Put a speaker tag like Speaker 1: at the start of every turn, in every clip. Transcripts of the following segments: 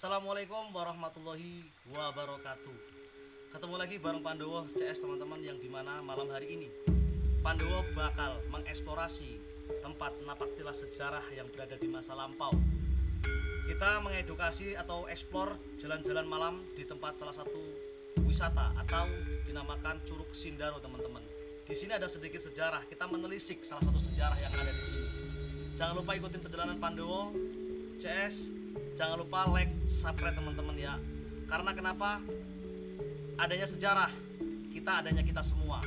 Speaker 1: Assalamualaikum warahmatullahi wabarakatuh. Ketemu lagi bareng Pandowo CS teman-teman, yang dimana malam hari ini Pandowo bakal mengeksplorasi tempat napak tilas sejarah yang berada di masa lampau. Kita mengedukasi atau eksplor jalan-jalan malam di tempat salah satu wisata atau dinamakan Curug Sindaro teman-teman. Di sini ada sedikit sejarah, kita menelisik salah satu sejarah yang ada di sini. Jangan lupa ikutin perjalanan Pandowo CS. Jangan lupa like, subscribe teman-teman ya. Karena kenapa? Adanya sejarah, adanya kita semua.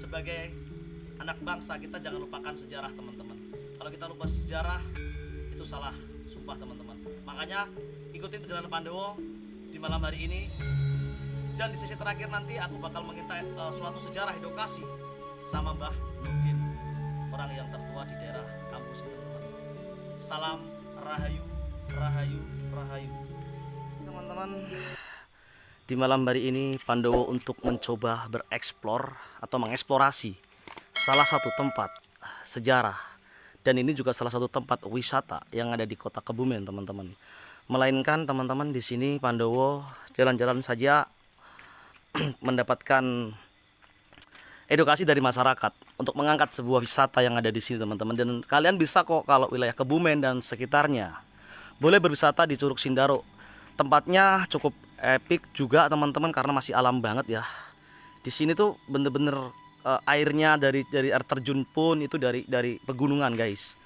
Speaker 1: Sebagai anak bangsa, kita jangan lupakan sejarah teman-teman. Kalau kita lupa sejarah, itu salah, sumpah teman-teman. Makanya ikutin perjalanan Pandowo di malam hari ini. Dan di sesi terakhir nanti aku bakal mengintai suatu sejarah edukasi sama Mbah Nurdin, orang yang tertua di daerah kampus teman-teman. Salam Rahayu, Rahayu, Rahayu. Teman-teman, di malam hari ini Pandowo untuk mencoba bereksplor atau mengeksplorasi salah satu tempat sejarah, dan ini juga salah satu tempat wisata yang ada di Kota Kebumen teman-teman. Melainkan teman-teman, di sini Pandowo jalan-jalan saja mendapatkan edukasi dari masyarakat untuk mengangkat sebuah wisata yang ada di sini teman-teman. Dan kalian bisa kok, kalau wilayah Kebumen dan sekitarnya, boleh berwisata di Curug Sindaro. Tempatnya cukup epic juga teman-teman, karena masih alam banget ya. Di sini tuh bener-bener airnya dari air terjun pun itu dari pegunungan guys.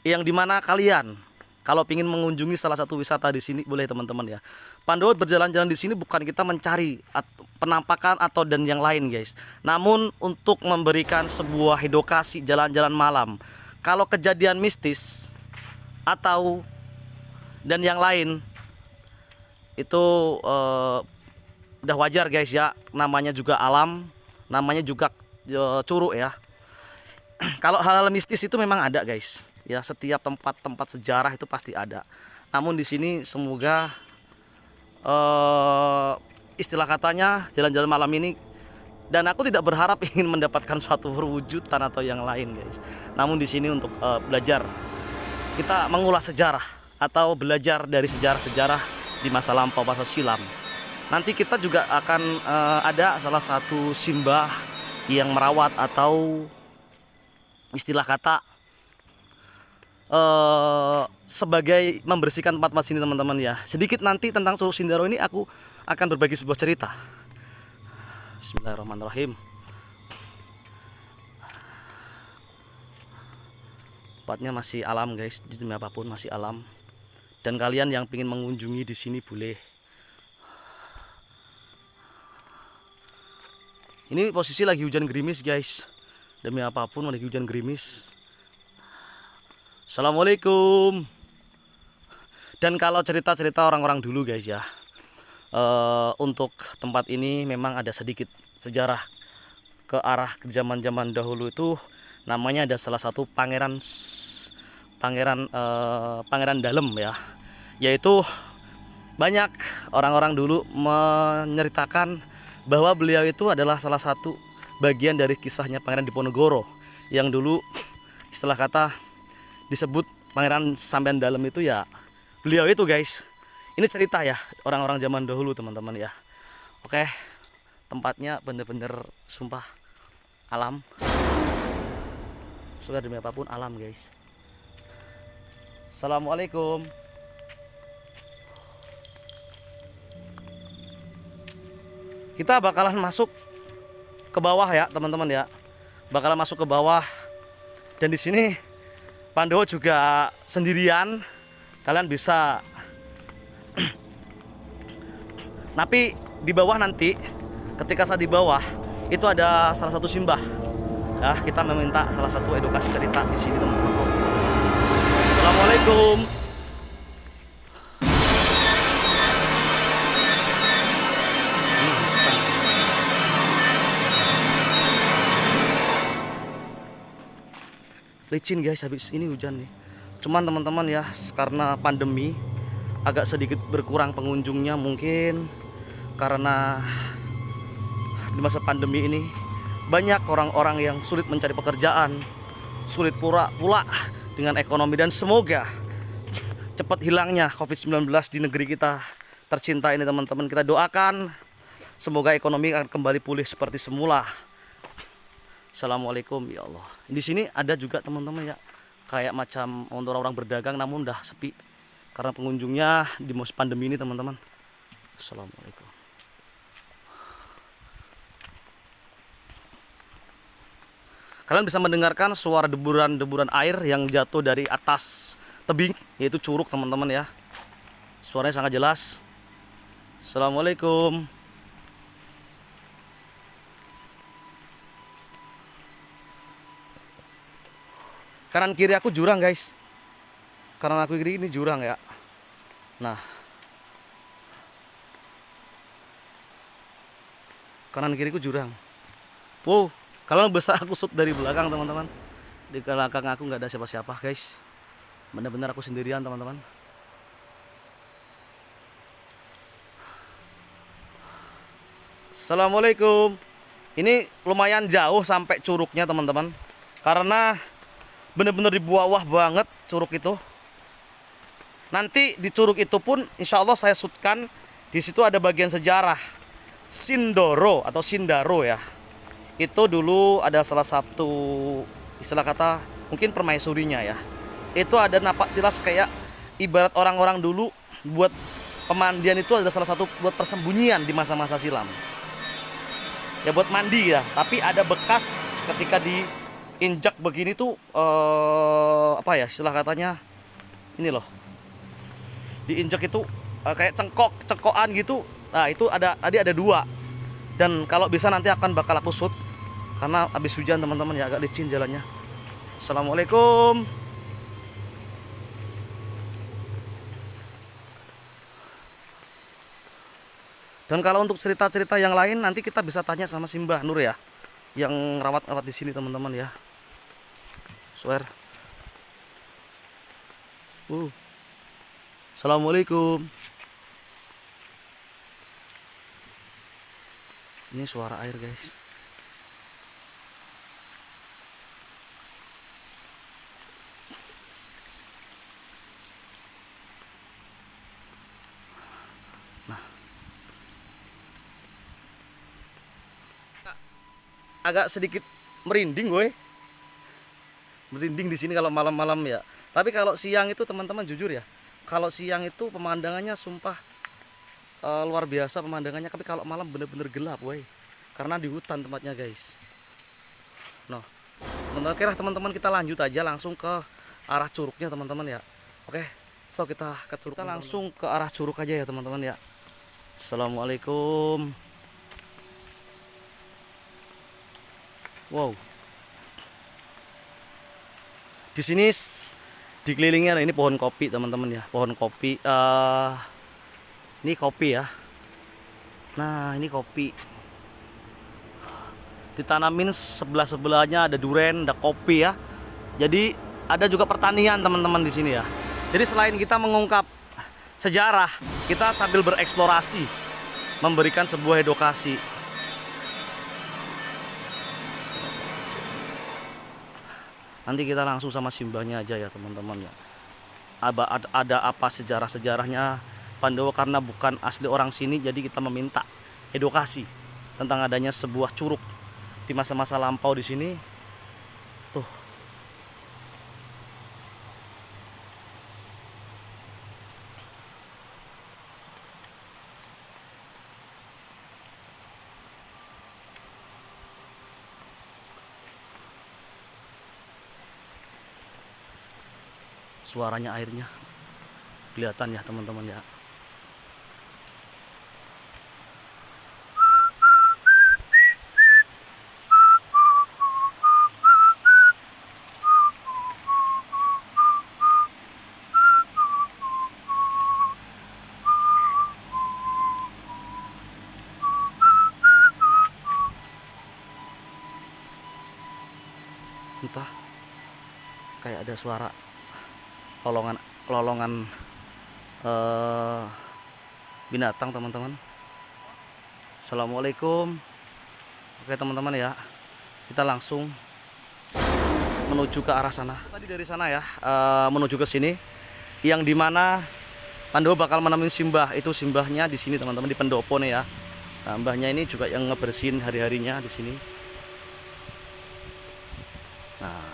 Speaker 1: Yang dimana kalian kalau ingin mengunjungi salah satu wisata di sini, boleh teman-teman ya. Pandowo berjalan-jalan di sini bukan kita mencari penampakan atau dan yang lain guys, namun untuk memberikan sebuah edukasi jalan-jalan malam. Kalau kejadian mistis atau dan yang lain itu udah wajar guys ya, namanya juga alam, namanya juga curug ya. Kalau hal-hal mistis itu memang ada guys ya, setiap tempat-tempat sejarah itu pasti ada. Namun di sini semoga istilah katanya jalan-jalan malam ini, dan aku tidak berharap ingin mendapatkan suatu perwujudan atau yang lain guys. Namun di sini untuk belajar, kita mengulas sejarah atau belajar dari sejarah-sejarah di masa lampau, masa silam. Nanti kita juga akan ada salah satu simbah yang merawat atau istilah kata sebagai membersihkan tempat-tempat sini teman-teman ya. Sedikit nanti tentang Curug Sindaro ini aku akan berbagi sebuah cerita. Bismillahirrahmanirrahim. Tempatnya masih alam guys, di demi apapun masih alam. Dan kalian yang ingin mengunjungi di sini boleh. Ini posisi lagi hujan gerimis guys. Demi apapun lagi hujan gerimis. Assalamualaikum. Dan kalau cerita-cerita orang-orang dulu guys ya, untuk tempat ini memang ada sedikit sejarah ke arah zaman-zaman dahulu itu. Namanya ada salah satu pangeran dalam ya, yaitu banyak orang-orang dulu menceritakan bahwa beliau itu adalah salah satu bagian dari kisahnya Pangeran Diponegoro yang dulu istilah kata disebut Pangeran Sampean Dalam itu ya beliau itu guys. Ini cerita ya orang-orang zaman dahulu teman-teman ya. Oke, tempatnya bener-bener sumpah alam, sudah demi apapun alam guys. Assalamualaikum. Kita bakalan masuk ke bawah ya teman-teman ya. Bakalan masuk ke bawah. Dan di sini Pandowo juga sendirian. Kalian bisa tapi di bawah nanti, ketika saat di bawah itu ada salah satu simbah. Ya, kita meminta salah satu edukasi cerita di sini teman-teman. Assalamualaikum. Licin guys, habis ini hujan nih. Cuman teman-teman ya, karena pandemi agak sedikit berkurang pengunjungnya, mungkin karena di masa pandemi ini banyak orang-orang yang sulit mencari pekerjaan, sulit pula dengan ekonomi. Dan semoga cepat hilangnya COVID-19 di negeri kita tercinta ini teman-teman. Kita doakan semoga ekonomi akan kembali pulih seperti semula. Assalamualaikum ya Allah. Di sini ada juga teman-teman ya, kayak macam untuk orang berdagang namun udah sepi karena pengunjungnya di musim pandemi ini teman-teman. Assalamualaikum. Kalian bisa mendengarkan suara deburan-deburan air yang jatuh dari atas tebing, yaitu curug teman-teman ya. Suaranya sangat jelas. Assalamualaikum. Kanan kiri aku jurang guys. Kanan aku kiri ini jurang ya. Nah, kanan kiriku jurang. Wow, kalau bisa aku shoot dari belakang teman-teman. Di belakang aku nggak ada siapa-siapa guys. Benar-benar aku sendirian teman-teman. Assalamualaikum. Ini lumayan jauh sampai curugnya teman-teman. Karena benar-benar di bawah banget curug itu. Nanti di curug itu pun insya Allah saya shootkan. Di situ ada bagian sejarah Sindoro atau Sindaro ya. Itu dulu ada salah satu istilah kata mungkin permaisurinya ya. Itu ada napak tilas kayak ibarat orang-orang dulu buat pemandian, itu ada salah satu buat persembunyian di masa-masa silam. Ya buat mandi ya, tapi ada bekas ketika diinjak begini tuh apa ya istilah katanya ini loh. Diinjak itu kayak cengkokan gitu. Nah, itu tadi ada 2. Dan kalau bisa nanti akan bakal aku shoot karena habis hujan teman-teman ya, agak licin jalannya. Assalamualaikum. Dan kalau untuk cerita-cerita yang lain nanti kita bisa tanya sama Simbah Nur ya, yang rawat-rawat di sini teman-teman ya. Swear. Assalamualaikum. Ini suara air guys. Nah, agak sedikit merinding gue. Merinding di sini kalau malam-malam ya. Tapi kalau siang itu teman-teman jujur ya, kalau siang itu pemandangannya sumpah luar biasa pemandangannya. Tapi kalau malam bener-bener gelap woi, karena di hutan tempatnya guys. Nah, kira teman-teman kita lanjut aja langsung ke arah curugnya teman-teman ya. Oke, so kita ke curug, kita langsung ke arah curug aja ya teman-teman ya. Assalamualaikum. Wow, di sini dikelilingnya ini pohon kopi teman-teman ya, pohon kopi. Ini kopi ya. Nah, ini kopi. Ditanamin sebelah-sebelahnya ada duren, ada kopi ya. Jadi ada juga pertanian teman-teman di sini ya. Jadi selain kita mengungkap sejarah, kita sambil bereksplorasi, memberikan sebuah edukasi. Nanti kita langsung sama simbahnya aja ya teman-teman ya. Ada apa sejarah-sejarahnya Pandowo, karena bukan asli orang sini, jadi kita meminta edukasi tentang adanya sebuah curug di masa-masa lampau di sini. Tuh. Suaranya airnya kelihatan ya teman-teman ya. Entah kayak ada suara lolongan binatang teman-teman. Assalamualaikum. Oke teman-teman ya, kita langsung menuju ke arah sana. Tadi dari sana ya menuju ke sini yang dimana Pandowo bakal menemui simbah. Itu simbahnya di sini teman-teman, di pendopo nih ya. Nah, mbahnya ini juga yang ngebersihin hari-harinya di sini. Nah,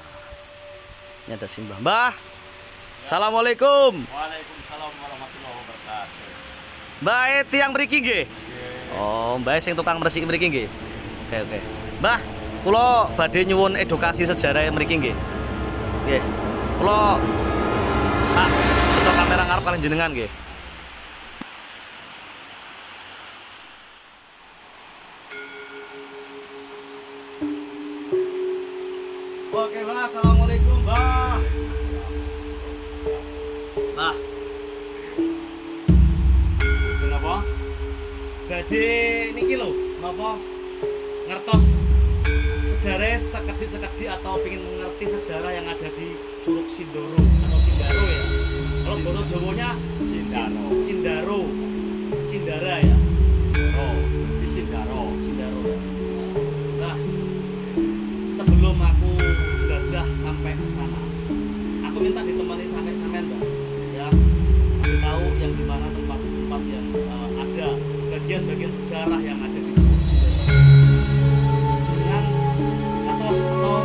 Speaker 1: ini ada simbah. Mbah, assalamualaikum.
Speaker 2: Waalaikumsalam warahmatullahi wabarakatuh.
Speaker 1: Mbah, tiang mriki nggih. Oh, mbah sing tukang mresiki mriki nggih. Oke. Mbah, kula badhe nyuwun edukasi sejarah mriki nggih. Nggih. Kula Pak, cocok kamera ngarep kalian jenengan nggih. Oke, Mbah, assalamualaikum, Mbah. Mbah.
Speaker 2: Kenapa?
Speaker 1: Badhe niki lho, napa ngertos sejarah sekedhik-sekedhik atau ingin mengerti sejarah yang ada di Curug Sindoro atau Sindaro ya. Kalau bahasa Jawanya
Speaker 2: Sindaro.
Speaker 1: Sindara ya.
Speaker 2: Di Sindaro.
Speaker 1: Sindaro ya. Nah, sebelum aku jelajah sampai ke sana, aku minta ditemani sampai sampean, Mbak. Ya, kasih tahu yang di mana tempat-tempat yang ada bagian-bagian sejarah yang ada di Curug Sindoro. Dengan atau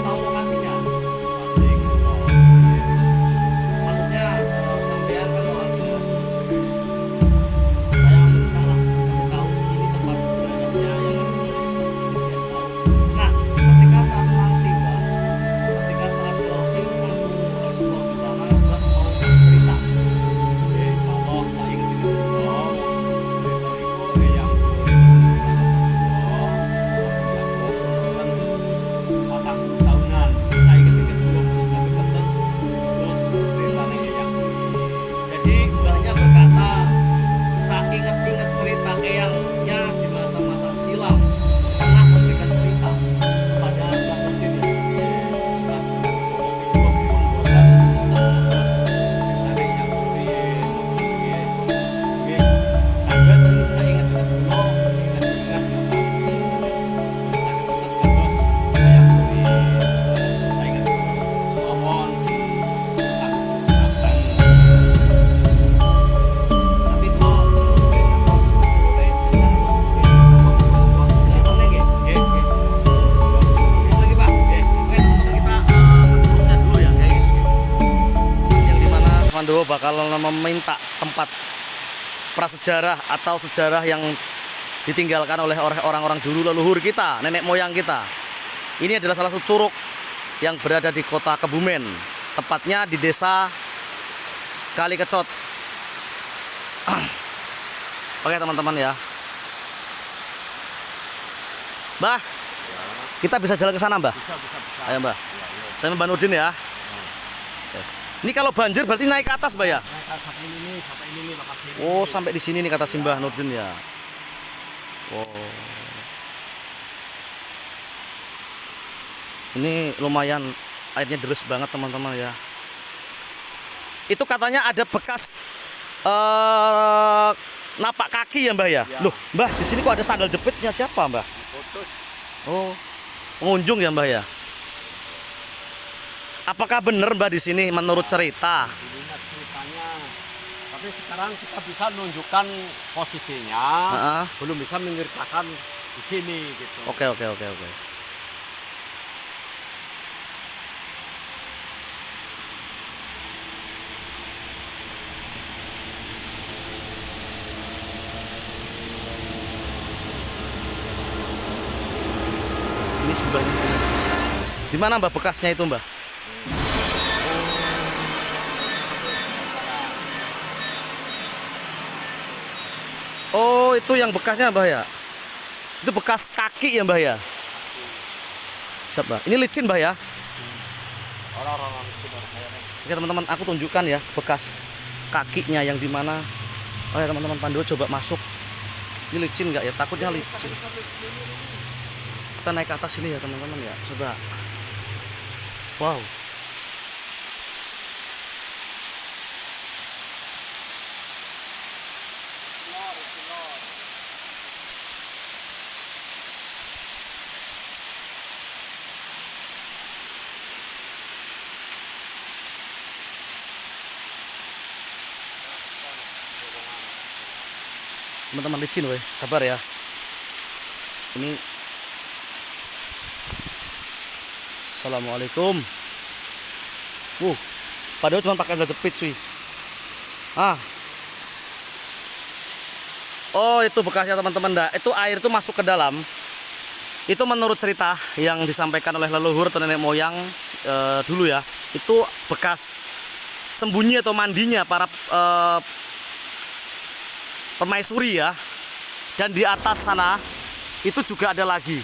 Speaker 1: tahu lokasinya. Maksudnya sampean kan orang sini masih. Saya minta lah kasih tahu ini tempat sejarahnya yang ada di sini saya tahu. Nah, ketika saat nanti Mbak, ketika saat closing aku eksplor di sana, Mbak mau cerita.
Speaker 2: Allah saya ingat ini dulu. Cerita itu yang patang tahunan. Saya ingat dulu sampai kertas. Terus ceritanya yang
Speaker 1: Jadi mbahnya berkata, saya ingat-ingat cerita eyangnya di masa-masa silam pernah memberikan cerita kepada Mbak Nurdin ya. Tapi itu lagi Pak. Oke teman-teman kita mencurugnya dulu ya guys. Yang dimana Pandowo bakal meminta tempat prasejarah atau sejarah yang ditinggalkan oleh orang-orang dulu, leluhur kita, nenek moyang kita. Ini adalah salah satu curug yang berada di kota Kebumen, tepatnya di desa Kalikecot. Oke teman-teman ya. Mbah, kita bisa jalan ke sana Mbah?
Speaker 2: bisa.
Speaker 1: Ayo Mbah. Saya Mbah Nurdin ya. Oke. Ini kalau banjir berarti naik ke atas Mbah ya?
Speaker 2: Sampai ini lokasi.
Speaker 1: Oh, sampai di sini nih kata Simbah Nurdin ya. Oh. Ini lumayan airnya deres banget teman-teman ya. Itu katanya ada bekas napak kaki ya Mbah ya?
Speaker 2: Ya.
Speaker 1: Loh, Mbah, di sini kok ada sandal jepitnya siapa Mbah?
Speaker 2: Putus.
Speaker 1: Oh, pengunjung ya Mbah ya? Apakah benar Mbah di sini menurut cerita?
Speaker 2: Dilihat ceritanya. Tapi sekarang kita bisa menunjukkan posisinya.
Speaker 1: Heeh.
Speaker 2: Belum bisa menceritakan di sini gitu.
Speaker 1: Oke. Ini sebelahnya sini. Di mana Mbah bekasnya itu Mbah? Oh, itu yang bekasnya Mbah ya? Itu bekas kaki ya Mbah ya? Siap Mbah. Ini licin Mbah ya?
Speaker 2: Orang-orang sekitar saya nih.
Speaker 1: Oke teman-teman, aku tunjukkan ya bekas kakinya yang di mana. Oh ya teman-teman, Pandowo coba masuk. Ini licin nggak ya? Takutnya licin. Kita naik ke atas sini ya teman-teman ya. Coba. Wow. teman-teman, licin weh, sabar ya. Ini Assalamualaikum. Padahal cuma pakai sandal jepit cuy. Oh, itu bekasnya teman-teman. Itu air itu masuk ke dalam. Itu menurut cerita yang disampaikan oleh leluhur atau nenek moyang dulu ya. Itu bekas sembunyi atau mandinya para permaisuri ya. Dan di atas sana itu juga ada lagi.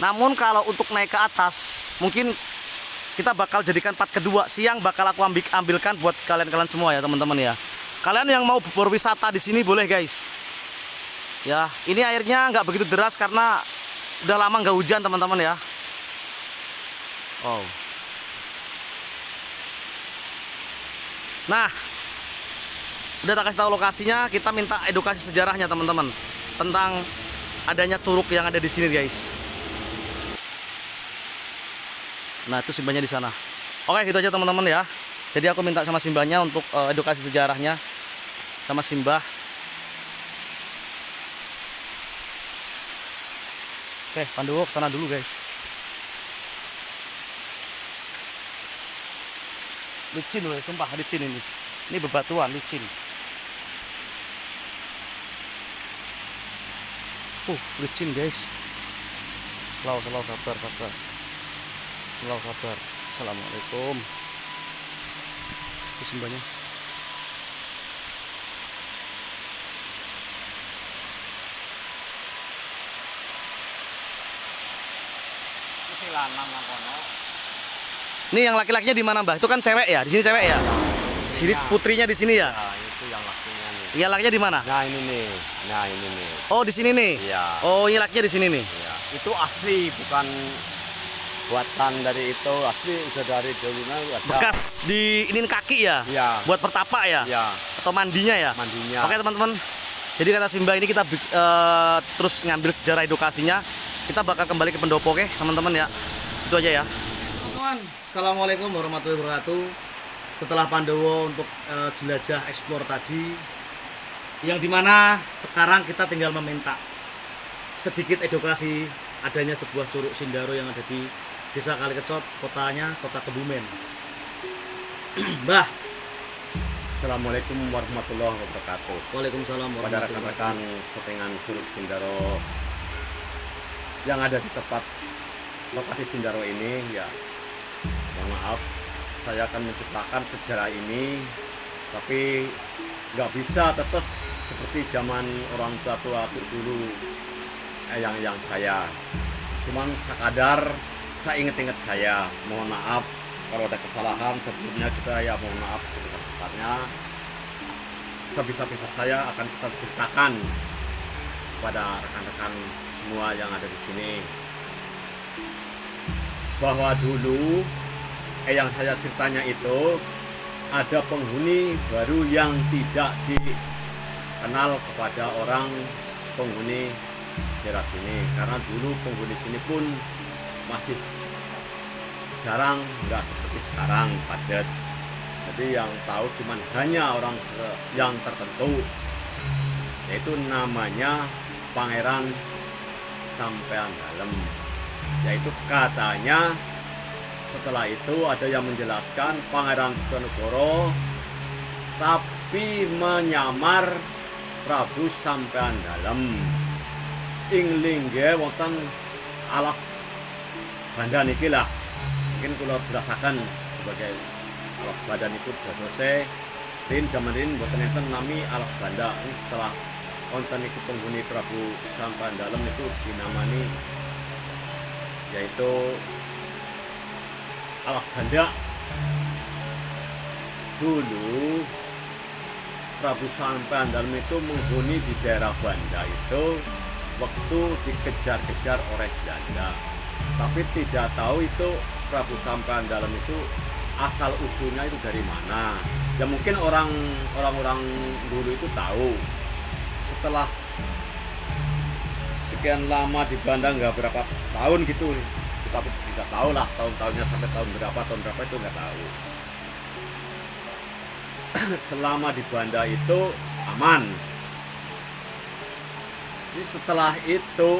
Speaker 1: Namun kalau untuk naik ke atas, mungkin kita bakal jadikan part kedua. Siang bakal aku ambilkan buat kalian semua ya teman-teman ya. Kalian yang mau berwisata di sini boleh guys. Ya, ini airnya nggak begitu deras karena udah lama nggak hujan teman-teman ya. Nah, udah tak kasih tahu lokasinya, kita minta edukasi sejarahnya teman-teman tentang adanya curug yang ada di sini guys. Nah, itu simbahnya di sana. Oke, gitu aja teman-teman ya. Jadi aku minta sama simbahnya untuk edukasi sejarahnya sama simbah. Oke, Pandowo kesana dulu guys. Licin loh, sumpah licin ini. Ini bebatuan licin. Licin guys. Sabar. Sabar. Assalamualaikum. Itu simbahnya. Ini yang laki-lakinya di mana, Mbah? Itu kan cewek ya? Di sini cewek ya? Di sini putrinya di sini ya?
Speaker 2: Nah, itu yang lakinya nih.
Speaker 1: Iya, lakinya di mana?
Speaker 2: Nah, ini nih. Nah, ini nih.
Speaker 1: Oh, di sini nih.
Speaker 2: Iya.
Speaker 1: Oh, ini lakinya di sini nih.
Speaker 2: Iya. Itu asli, bukan buatan dari itu. Asli udah dari dulunya ada.
Speaker 1: Bekas di ini kaki ya?
Speaker 2: Iya.
Speaker 1: Buat pertapa ya?
Speaker 2: Iya.
Speaker 1: Atau mandinya ya?
Speaker 2: Mandinya.
Speaker 1: Oke, teman-teman. Jadi kata Simbah ini kita terus ngambil sejarah edukasinya. Kita bakal kembali ke pendopo, oke, teman-teman ya. Itu aja ya. Teman-teman, assalamualaikum warahmatullahi wabarakatuh. Setelah Pandowo untuk jelajah eksplor tadi, yang dimana sekarang kita tinggal meminta sedikit edukasi adanya sebuah curug Sindaro yang ada di Desa Kalikecot, Kota Kebumen. Mbah.
Speaker 2: Assalamualaikum warahmatullahi wabarakatuh.
Speaker 1: Waalaikumsalam
Speaker 2: Pada
Speaker 1: warahmatullahi
Speaker 2: rekan-rekan settingan curug Sindaro yang ada di tempat lokasi Sindaro ini, ya mohon maaf, saya akan menceritakan sejarah ini, tapi nggak bisa tetes seperti zaman orang tua dulu, yang saya cuman sekadar saya inget saya, mohon maaf kalau ada kesalahan sebelumnya, kita ya mohon maaf sebesar-besarnya. Sebisa-bisa saya akan kita ceritakan kepada rekan-rekan semua yang ada di sini, bahwa dulu yang saya ceritanya itu ada penghuni baru yang tidak dikenal kepada orang penghuni daerah sini, karena dulu penghuni sini pun masih jarang, nggak seperti sekarang padat. Jadi yang tahu cuman hanya orang yang tertentu, yaitu namanya Pangeran Sampean Dalem. Yaitu katanya setelah itu ada yang menjelaskan Pangeran Diponegoro tapi menyamar Prabu Sampean Dalem. Ing lingge wonten alas banda niki lah. Mungkin kula berasakan sebagai alas banda niku dadose rin jaman rin boten enten nami alas banda. Ini setelah wonten niku penghuni Prabu Sampean Dalem niku dinamani yaitu alas banda. Dulu Prabu Sampean Dalem itu menghuni di daerah Banda itu waktu dikejar-kejar oleh Belanda, tapi tidak tahu itu Prabu Sampean Dalem itu asal usulnya itu dari mana. Ya mungkin orang-orang dulu itu tahu. Setelah sekian lama di Banda, nggak berapa tahun gitu, kita tidak tahu lah tahun-tahunnya sampai tahun berapa itu nggak tahu. Selama di Banda itu aman, Jadi setelah itu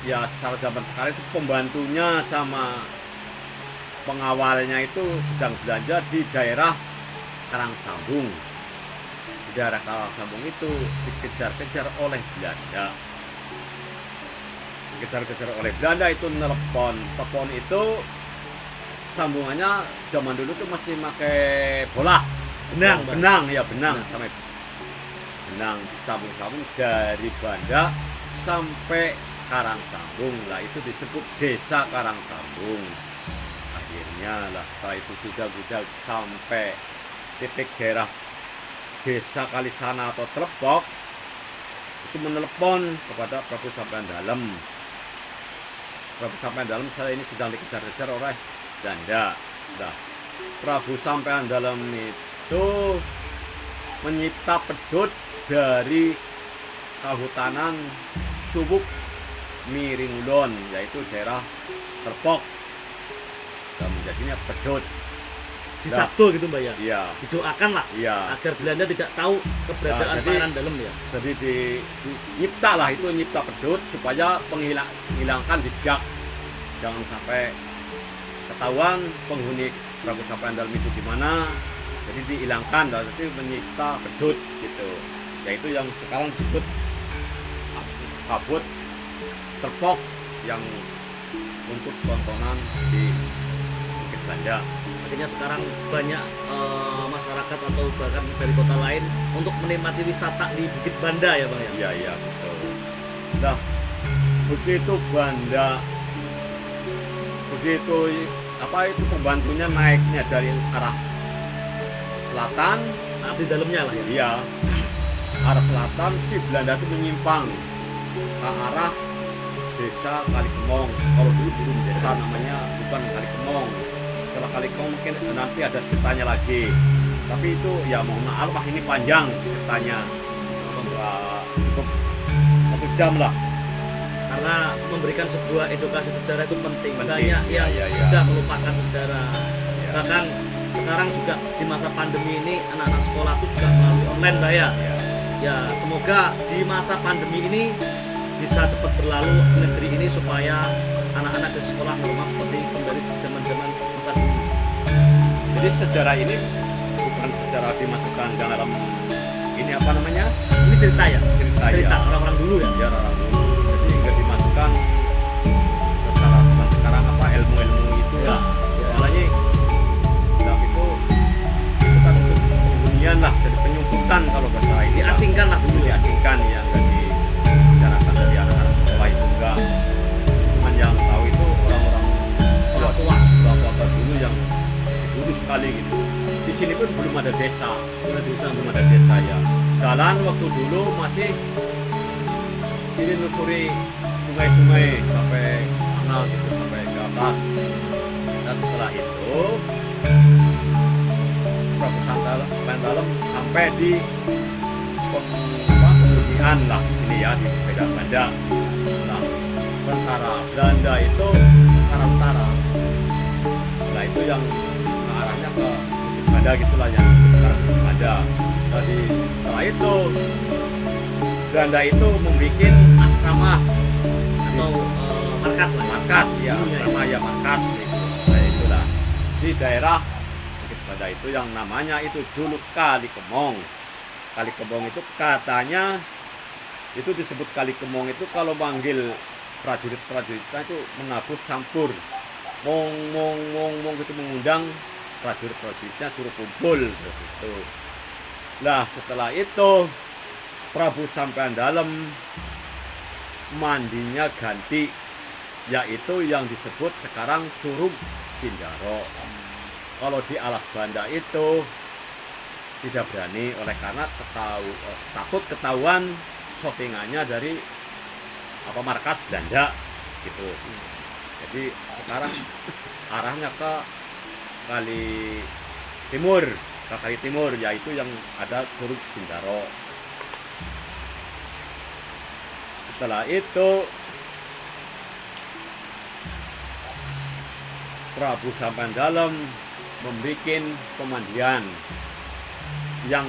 Speaker 2: ya secara zaman sekarang itu pembantunya sama pengawalnya itu sedang belanja di daerah Karangsambung. Di daerah Karangsambung itu dikejar-kejar oleh Belanda. Dikejar-kejar oleh Belanda itu telepon itu sambungannya zaman dulu tuh masih pakai bola, benang ya benang sampai benang sambung-sambung dari Banda sampai Karangsambung lah, itu disebut desa Karangsambung. Akhirnya lah setelah itu sudah sampai titik daerah desa Kalisana atau Telepok, itu menelepon kepada Prabu Sampean Dalem. Prabu Sampean Dalem saya ini sedang dikejar-kejar oleh Belanda. Nah, Prabu Sampean Dalem itu menyita pedut dari Kahutanan Subuk Miringulon, yaitu daerah Terpok, dan menjadinya pedut
Speaker 3: Disabdo gitu Mbak ya?
Speaker 2: Iya.
Speaker 3: Didoakan lah
Speaker 2: Iya.
Speaker 3: agar Belanda tidak tahu keberadaan
Speaker 2: Jadi-
Speaker 3: Pangeran Dalem ya.
Speaker 2: Jadi nyipta lah, itu nyipta pedut supaya menghilangkan jejak, jangan sampai ketahuan penghuni Prabu Sampean Dalem itu di mana. Jadi dihilangkan, dan itu menyipta pedut gitu, yaitu yang sekarang disebut kabut Terpok yang untuk tontonan di Bukit Banda.
Speaker 3: Akhirnya sekarang banyak masyarakat atau bahkan dari kota lain untuk menikmati wisata di Bukit Banda ya Bang ya?
Speaker 2: Iya iya betul. Nah begitu Banda, begitu apa itu pembantunya naiknya dari arah selatan,
Speaker 3: Nah, di dalamnya lah ya?
Speaker 2: iya arah selatan, si Belanda itu menyimpang ke arah desa Kalikemong. Kalau dulu belum desa namanya, bukan Kalikemong. Setelah Kalikemong mungkin nanti ada ceritanya lagi, tapi itu ya mohon maaf lah, ini panjang ceritanya, cukup 1 jam lah.
Speaker 3: Karena memberikan sebuah edukasi sejarah itu penting.
Speaker 2: Penting,
Speaker 3: Banyak
Speaker 2: iya,
Speaker 3: yang
Speaker 2: iya, iya.
Speaker 3: sudah melupakan sejarah.
Speaker 2: Iya.
Speaker 3: Bahkan sekarang juga di masa pandemi ini anak-anak sekolah itu juga melalui online Mbak ya.
Speaker 2: Ya,
Speaker 3: Ya semoga di masa pandemi ini bisa cepat berlalu negeri ini supaya anak-anak di sekolah normal seperti kembali di zaman-zaman masa dulu.
Speaker 2: jadi sejarah ini bukan sejarah dimasukkan dalam ini apa namanya,
Speaker 3: Ini cerita ya?
Speaker 2: cerita
Speaker 3: Cerita
Speaker 2: ya.
Speaker 3: orang-orang dulu ya?
Speaker 2: Ya orang dulu, jadi nggak dimasukkan secara sekarang apa ilmu-ilmu itu ya. Makanya nah, itu kan untuk penghunian lah, jadi penyumputan kalau bahasa ini
Speaker 3: Diasingkan lah dulu ya?
Speaker 2: diasingkan ya, nggak dibicarakan dari anak-anak sekolah itu enggak. Cuman yang tahu itu orang-orang tua dulu yang dulu sekali gitu. Di sini pun belum ada desa, belum ada desa ya. Jalan waktu dulu masih ini nusuri sungai-sungai sampai mana gitu, sampai ke atas. Dan setelah itu Prabu Sampean Dalem sampai di pembudian lah sini ya, di Medan Banda. Nah, tentara Belanda itu arah utara. Nah itu yang arahnya ke Bukit Banda gitulah, yang sekarang Bukit Banda. Jadi setelah itu Belanda itu membuat asrama
Speaker 3: Atau markas lah ya?
Speaker 2: markas ya,
Speaker 3: Dulunya ya.
Speaker 2: asrama ya markas gitu. Nah itulah di daerah Bukit Banda itu yang namanya itu dulu Kalikemong. Kalikemong itu katanya itu disebut Kalikemong itu kalau manggil prajurit-prajuritnya itu menabuh campur mong gitu, mengundang prajurit-prajuritnya suruh kumpul gitu. Nah setelah itu Prabu Sampean Dalem mandinya ganti, yaitu yang disebut sekarang Curug Sindaro. Kalau di Alas Banda itu tidak berani oleh karena takut ketahuan shootingannya dari apa markas Belanda gitu. Jadi sekarang arahnya ke Kali Timur, yaitu yang ada Curug Sindaro. Setelah itu Prabu Sampean Dalem membuat pemandian yang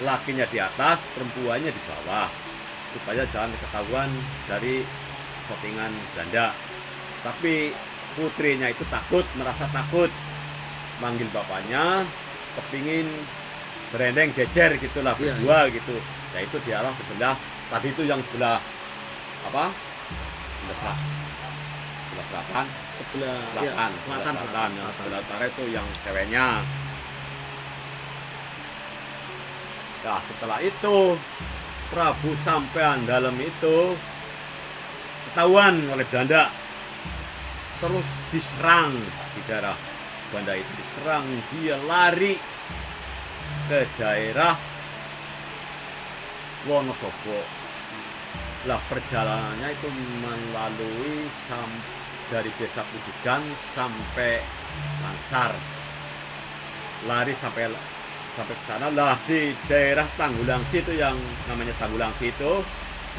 Speaker 2: lakinya di atas, perempuannya di bawah. supaya jangan ketahuan dari settingan Belanda. Tapi putrinya itu merasa takut, manggil bapaknya, kepingin berendeng jejer gitulah
Speaker 3: Iya,
Speaker 2: berdua gitu. Ya itu di arah sebelah tadi itu yang sebelah apa? Sebelah selatan,
Speaker 3: sebelah
Speaker 2: selatan, yang sebelah utara itu yang ceweknya. Nah setelah itu Prabu sampean dalam itu ketahuan oleh Belanda, terus diserang di daerah Belanda itu diserang, dia lari ke daerah Wonosobo. Lah perjalanannya itu melalui dari desa Pujugan sampai Lancar, lari sampai ke sana. Lah di daerah Tanggulangsi itu yang namanya Tanggulangsi itu,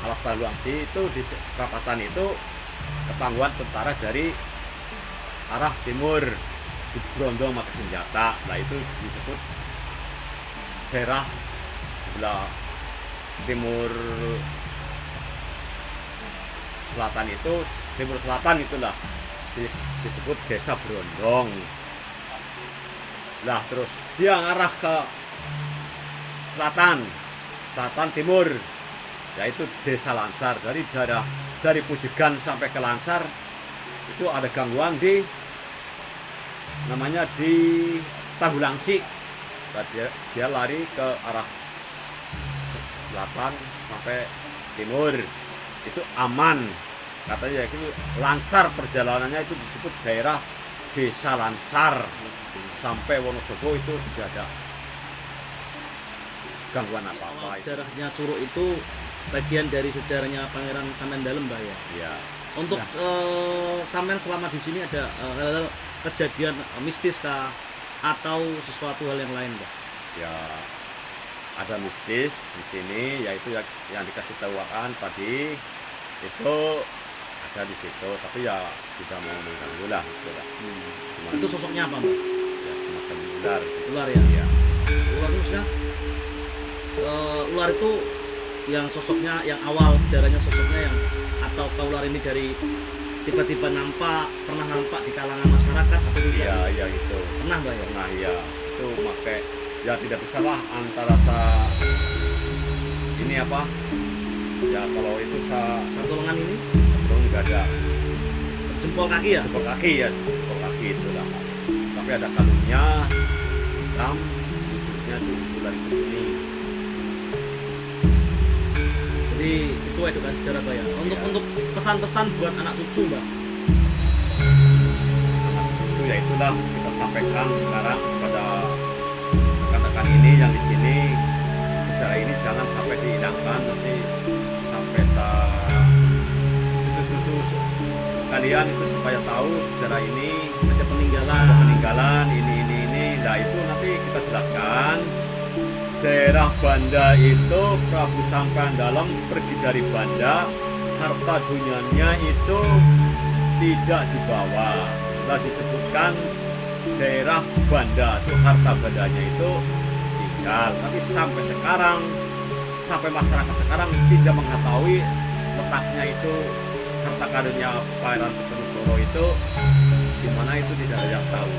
Speaker 2: alas Tanggulangsi itu di perapatan itu ketahuan tentara dari arah timur berondong pakai senjata. Nah itu disebut daerah sebelah timur selatan itu, timur selatan itulah disebut desa Berondong. Lah terus dia ngarah ke selatan timur, yaitu desa Lancar. Dari Pujugan sampai ke Lancar itu ada gangguan di namanya di Tanggulangsi. Nah, dia lari ke arah selatan sampai timur itu aman katanya, itu lancar perjalanannya, itu disebut daerah desa Lancar. Sampai Wonosobo itu tidak ada gangguan apa-apa.
Speaker 3: Sejarahnya Curug itu bagian dari sejarahnya Pangeran Samendalem, Mbak ya.
Speaker 2: Ya.
Speaker 3: Untuk sampean selama di sini ada hal-hal kejadian mistis kah atau sesuatu hal yang lain, Mbak?
Speaker 2: Ya ada mistis di sini, yaitu yang dikasih tahuan tadi itu ada di situ, tapi ya tidak mau mengganggu lah,
Speaker 3: Itu sosoknya apa, Mbak?
Speaker 2: Ya semacam ular.
Speaker 3: Ular ya?
Speaker 2: Ya.
Speaker 3: Ular itu maksudnya ular itu yang sosoknya yang awal sejarahnya sosoknya yang, atau ular ini dari tiba-tiba pernah nampak di kalangan masyarakat atau tidak?
Speaker 2: Iya itu.
Speaker 3: Pernah, Mbak ya?
Speaker 2: Pernah ya. Itu pakai ya tidak bisa lah antara ini apa? Ya kalau itu
Speaker 3: Satu lengan ini
Speaker 2: belum nggak ada
Speaker 3: jempol kaki ya?
Speaker 2: jempol kaki itu lah. Tapi ada kalungnya hitam, wujudnya tuh ular ini.
Speaker 3: Jadi itu edukasi sejarah, Mbak ya. Untuk pesan-pesan buat anak cucu, Mbak.
Speaker 2: Itu ya itulah kita sampaikan sekarang kepada rekan-rekan ini yang di sini, sejarah ini jangan sampai dihilangkan, nanti sampai cucu kalian itu supaya tahu sejarah ini
Speaker 3: Ada peninggalan
Speaker 2: ini. Nah itu nanti kita jelaskan. Daerah Banda itu Prabu Sampandalam pergi dari Banda, harta dunianya itu tidak dibawa. Telah disebutkan daerah Banda itu harta bandanya itu tinggal. Tapi sampai sekarang, sampai masyarakat sekarang tidak mengetahui letaknya itu harta karunnya Pangeran Diponegoro itu di mana, itu tidak ada yang tahu.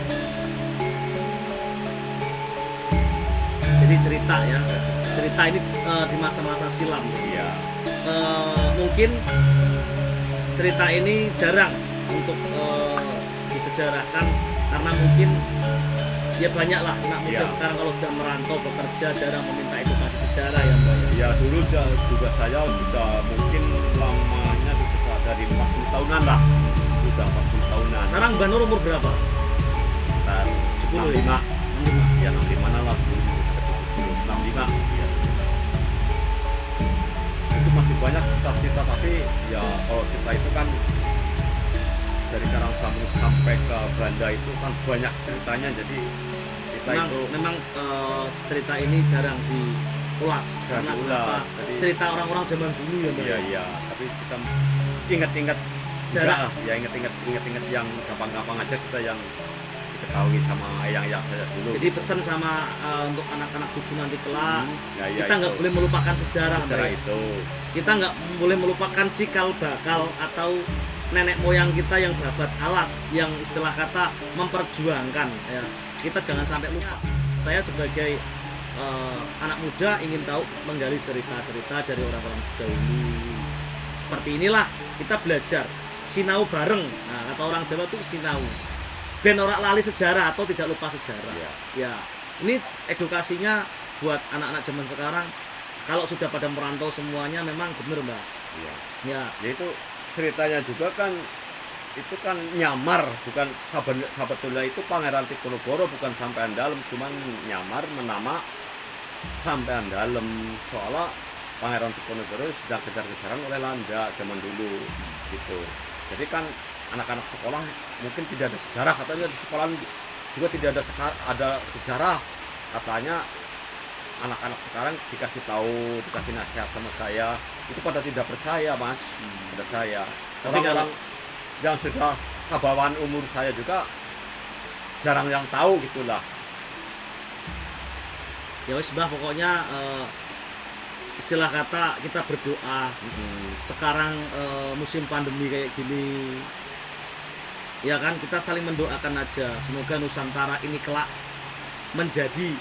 Speaker 3: Jadi cerita ini di masa-masa silam.
Speaker 2: Iya.
Speaker 3: Mungkin cerita ini jarang untuk disejarahkan karena mungkin ya banyak lah anak muda sekarang kalau sudah merantau bekerja jarang meminta edukasi sejarah ya, Mbak.
Speaker 2: Ya dulu juga saya sudah mungkin lamanya sudah dari 40 tahunan lah, sudah 40 tahunan.
Speaker 3: Sekarang Mbak Nur umur berapa?
Speaker 2: Sekitar
Speaker 3: 10
Speaker 2: 65. Ya 65 lah, 65 ya. Itu masih banyak cita-cita, tapi ya kalau kita itu kan dari Karangsambung sampai ke Belanda itu kan banyak ceritanya, jadi kita
Speaker 3: memang cerita ini jarang diulas karena
Speaker 2: diulas. Jadi,
Speaker 3: cerita orang-orang zaman dulu ya, Mbak.
Speaker 2: iya, tapi kita ingat-ingat
Speaker 3: Sejarah.
Speaker 2: ya ingat-ingat yang gampang-gampang aja, kita yang kita diketahui sama eyang-eyang saya dulu.
Speaker 3: Jadi pesan sama untuk anak-anak cucu nanti kelak,
Speaker 2: Ya, ya,
Speaker 3: kita nggak
Speaker 2: itu.
Speaker 3: boleh melupakan sejarah,
Speaker 2: Sejarah
Speaker 3: Mbak.
Speaker 2: itu.
Speaker 3: Kita nggak boleh melupakan cikal bakal atau nenek moyang kita yang babat alas, yang istilah kata memperjuangkan. Ya, kita jangan sampai lupa. Saya sebagai anak muda ingin tahu menggali cerita-cerita dari orang-orang dahulu. Seperti inilah kita belajar sinau bareng. Nah, kata orang Jawa tuh sinau. Ben ora lali sejarah atau tidak lupa sejarah.
Speaker 2: Ya.
Speaker 3: Ya, ini edukasinya buat anak-anak zaman sekarang. Kalau sudah pada merantau semuanya memang benar, Mbak.
Speaker 2: Ya.
Speaker 3: Ya,
Speaker 2: Ya itu ceritanya juga kan itu kan nyamar, bukan sebetulnya itu Pangeran Diponegoro bukan Sampean Dalem, cuman nyamar menama Sampean Dalem. Soalnya Pangeran Diponegoro sedang kejar-kejaran oleh Landa zaman dulu gitu. Jadi kan anak-anak sekolah mungkin tidak ada sejarah, katanya di sekolah juga tidak ada sejarah. Katanya anak-anak sekarang dikasih tahu, dikasih nasihat sama saya, itu pada tidak percaya, Mas. Pada saya.
Speaker 3: Tapi
Speaker 2: Orang-orang yang sudah sabawaan umur saya juga jarang yang tahu gitulah.
Speaker 3: ya wis Mbah, pokoknya istilah kata kita berdoa. Sekarang musim pandemi kayak gini, ya kan, kita saling mendoakan aja. Semoga Nusantara ini kelak menjadi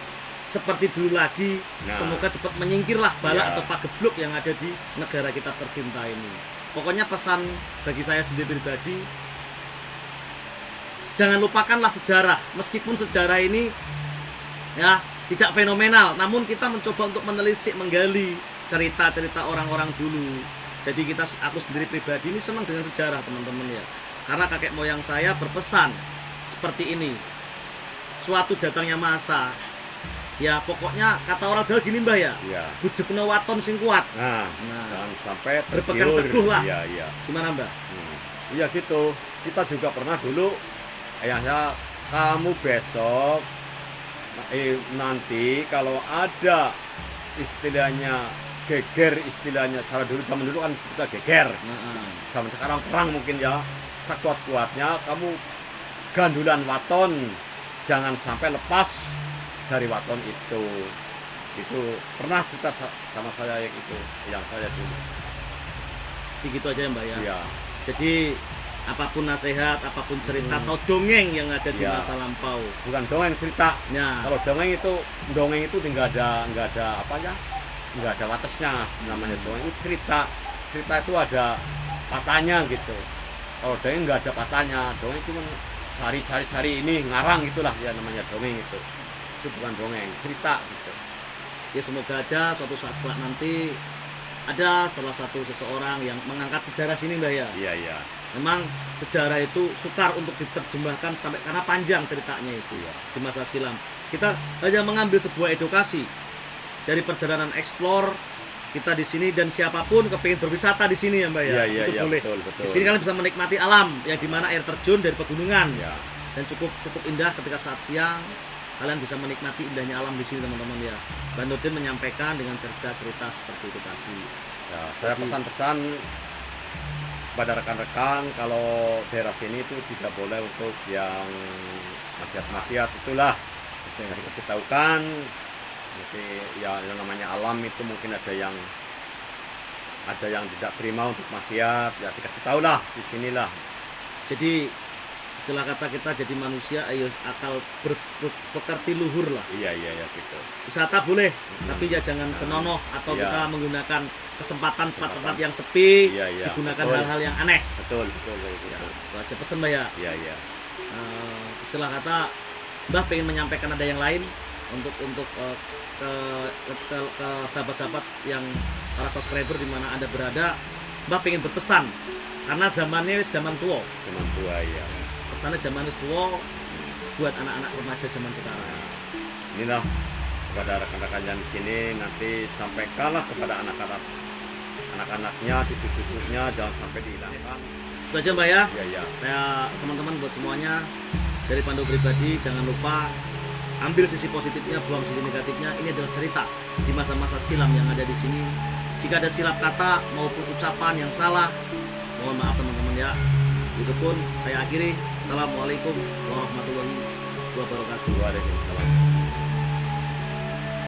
Speaker 3: seperti dulu lagi.
Speaker 2: Nah.
Speaker 3: Semoga cepat menyingkirlah balak
Speaker 2: Ya.
Speaker 3: atau pagebluk yang ada di negara kita tercinta ini. Pokoknya pesan bagi saya sendiri pribadi, jangan lupakanlah sejarah. Meskipun sejarah ini ya tidak fenomenal, namun kita mencoba untuk menelisik, menggali cerita-cerita orang-orang dulu. Jadi aku sendiri pribadi ini senang dengan sejarah, teman-teman ya. Karena kakek moyang saya berpesan seperti ini. Suatu datangnya masa, ya pokoknya kata orang Jawa gini, Mbah ya,
Speaker 2: Iya.
Speaker 3: bujukna waton sing kuat.
Speaker 2: Nah,
Speaker 3: Nah.
Speaker 2: jangan sampai
Speaker 3: Berpegang
Speaker 2: tergiur.
Speaker 3: teguh lah.
Speaker 2: Iya, iya.
Speaker 3: Gimana, Mbah?
Speaker 2: Iya gitu. Kita juga pernah dulu ayahnya, kamu besok nanti kalau ada istilahnya geger, istilahnya cara dulu, zaman dulu kan kita geger, zaman sekarang perang mungkin ya, sekuat-kuatnya kamu gandulan waton, jangan sampai lepas dari waton itu pernah cerita sama saya yang itu, yang saya dulu.
Speaker 3: Begitu aja ya, Mbak ya.
Speaker 2: Iya.
Speaker 3: Jadi apapun nasihat, apapun cerita atau dongeng yang ada di
Speaker 2: Ya.
Speaker 3: masa lampau.
Speaker 2: Bukan dongeng, cerita.
Speaker 3: Nah,
Speaker 2: Kalau dongeng itu nggak ada apa ya, nggak ada batasnya. Namanya dongeng itu cerita itu ada patahnya gitu. Kalau dongeng nggak ada patahnya, dongeng cuma cari ini ngarang gitulah ya, namanya dongeng itu bukan dongeng, cerita gitu.
Speaker 3: ya semoga aja suatu saat kelak nanti ada salah satu seseorang yang mengangkat sejarah sini, Mbak ya.
Speaker 2: Iya, iya.
Speaker 3: Memang sejarah itu sukar untuk diterjemahkan sampai, karena panjang ceritanya itu ya di masa silam. Kita hanya mengambil sebuah edukasi dari perjalanan eksplor kita di sini, dan siapapun kepingin berwisata di sini ya, Mbak ya.
Speaker 2: Iya,
Speaker 3: itu
Speaker 2: iya,
Speaker 3: boleh.
Speaker 2: betul.
Speaker 3: Di sini kalian bisa menikmati alam yang dimana air terjun dari pegunungan
Speaker 2: Ya.
Speaker 3: dan cukup indah ketika saat siang. Kalian bisa menikmati indahnya alam di sini, teman-teman ya. Bang Nurdin menyampaikan dengan cerita-cerita seperti itu tadi.
Speaker 2: Ya, saya pesan-pesan pada rekan-rekan kalau daerah sini itu tidak boleh untuk yang maksiat-maksiat itulah. Yang dikasih tahukan, jadi ya yang namanya alam itu mungkin ada yang tidak terima untuk maksiat, ya dikasih tahu lah di sinilah.
Speaker 3: Jadi istilah kata kita jadi manusia, ayo akal berpekerti luhur lah.
Speaker 2: Iya gitu.
Speaker 3: Wisata boleh, tapi ya jangan senonoh atau
Speaker 2: Iya.
Speaker 3: kita menggunakan kesempatan tempat-tempat yang sepi,
Speaker 2: Iya,
Speaker 3: digunakan
Speaker 2: betul.
Speaker 3: hal-hal yang aneh.
Speaker 2: Betul.
Speaker 3: Ya, itu aja pesen, Mbak ya.
Speaker 2: Iya.
Speaker 3: Istilah kata Mbah pengen menyampaikan ada yang lain untuk ke sahabat-sahabat yang para subscriber di mana Anda berada. Mbah pengen berpesan karena zamannya zaman tua.
Speaker 2: Cuman tua ya.
Speaker 3: Pesannya zaman tua buat anak-anak remaja zaman sekarang.
Speaker 2: Inilah kepada rekan-rekan yang di sini, nanti sampaikanlah kepada anak-anaknya, cucu-cucunya, jangan sampai dihilangkan.
Speaker 3: Itu aja, Mbak ya.
Speaker 2: Iya.
Speaker 3: Saya teman-teman buat semuanya dari Pandu pribadi, jangan lupa ambil sisi positifnya, buang sisi negatifnya. Ini adalah cerita di masa-masa silam yang ada di sini. Jika ada silap kata maupun ucapan yang salah, mohon maaf teman-teman ya. Itu pun saya akhiri. Assalamualaikum warahmatullahi wabarakatuh.
Speaker 2: Waalaikumsalam.